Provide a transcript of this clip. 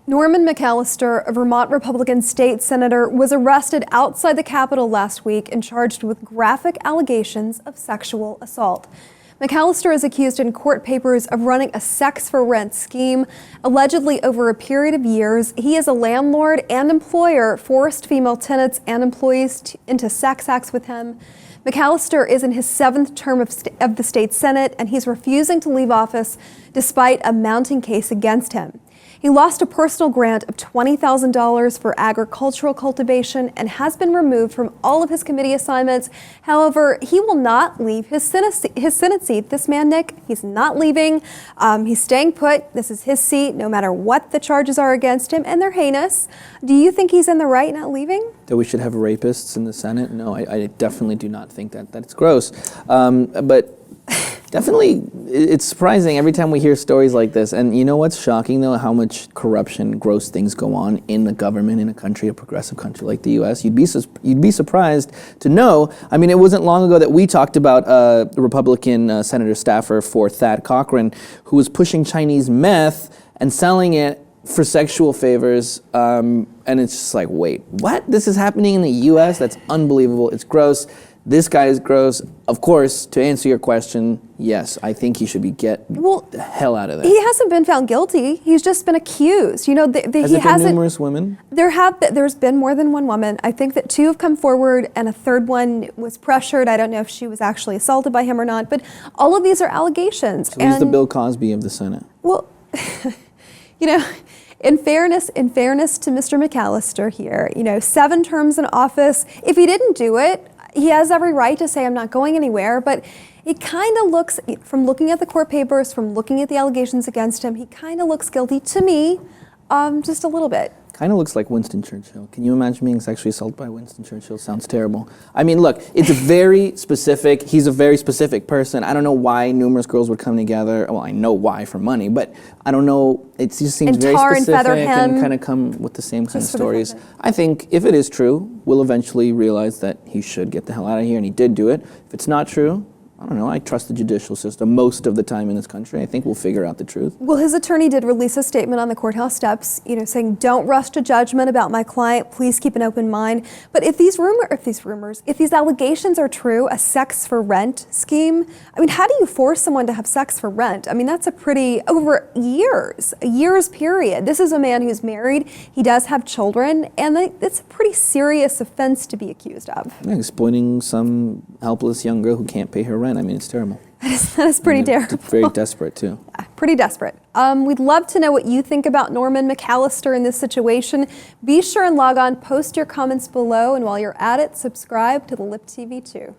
Norman McAllister, a Vermont Republican state senator, was arrested outside the Capitol last week and charged with graphic allegations of sexual assault. McAllister is accused in court papers of running a sex-for-rent scheme. Allegedly, over a period of years, he as a landlord and employer forced female tenants and employees into sex acts with him. McAllister is in his 7th term of the state Senate, and he's refusing to leave office despite a mounting case against him. He lost a personal grant of $20,000 for agricultural cultivation and has been removed from all of his committee assignments. However, he will not leave his Senate seat. This man, Nick, he's not leaving. He's staying put. This is his seat, no matter what the charges are against him, and they're heinous. Do you think he's in the right not leaving? That we should have rapists in the Senate? No, I definitely do not think that. That's gross. But definitely, it's surprising every time we hear stories like this. And you know what's shocking, though? How much corruption, gross things go on in the government in a progressive country like the U.S. You'd be surprised to know. I mean, it wasn't long ago that we talked about a Republican senator staffer for Thad Cochran who was pushing Chinese meth and selling it for sexual favors. And it's just like, wait, what? This is happening in the U.S.? That's unbelievable. It's gross. This guy is gross. Of course, to answer your question, yes, I think he should be the hell out of there. He hasn't been found guilty. He's just been accused. You know, Has it been numerous women? There's been more than one woman. I think that 2 have come forward, and a 3rd one was pressured. I don't know if she was actually assaulted by him or not, but all of these are allegations. So he's the Bill Cosby of the Senate. Well, you know, in fairness to Mr. McAllister here, you know, 7 terms in office. If he didn't do it, he has every right to say, I'm not going anywhere, but it kind of looks, from looking at the court papers, from looking at the allegations against him, he kind of looks guilty to me, just a little bit. Kind of looks like Winston Churchill. Can you imagine being sexually assaulted by Winston Churchill? Sounds terrible. I mean, look, it's he's a very specific person. I don't know why numerous girls would come together. Well, I know why, for money, but I don't know, it just seems very specific and kind of come with the same kind of stories. I think if it is true, we'll eventually realize that he should get the hell out of here, and he did do it. If it's not true, I don't know, I trust the judicial system most of the time in this country. I think we'll figure out the truth. Well, his attorney did release a statement on the courthouse steps, you know, saying, don't rush to judgment about my client. Please keep an open mind. But if these allegations are true, a sex for rent scheme, I mean, how do you force someone to have sex for rent? I mean, that's over a year's period. This is a man who's married. He does have children, and it's a pretty serious offense to be accused of. Yeah, exploiting some helpless young girl who can't pay her rent. I mean, it's terrible. That is pretty terrible. It's very desperate, too. Yeah, pretty desperate. We'd love to know what you think about Norman McAllister in this situation. Be sure and log on, post your comments below, and while you're at it, subscribe to the Lip TV 2.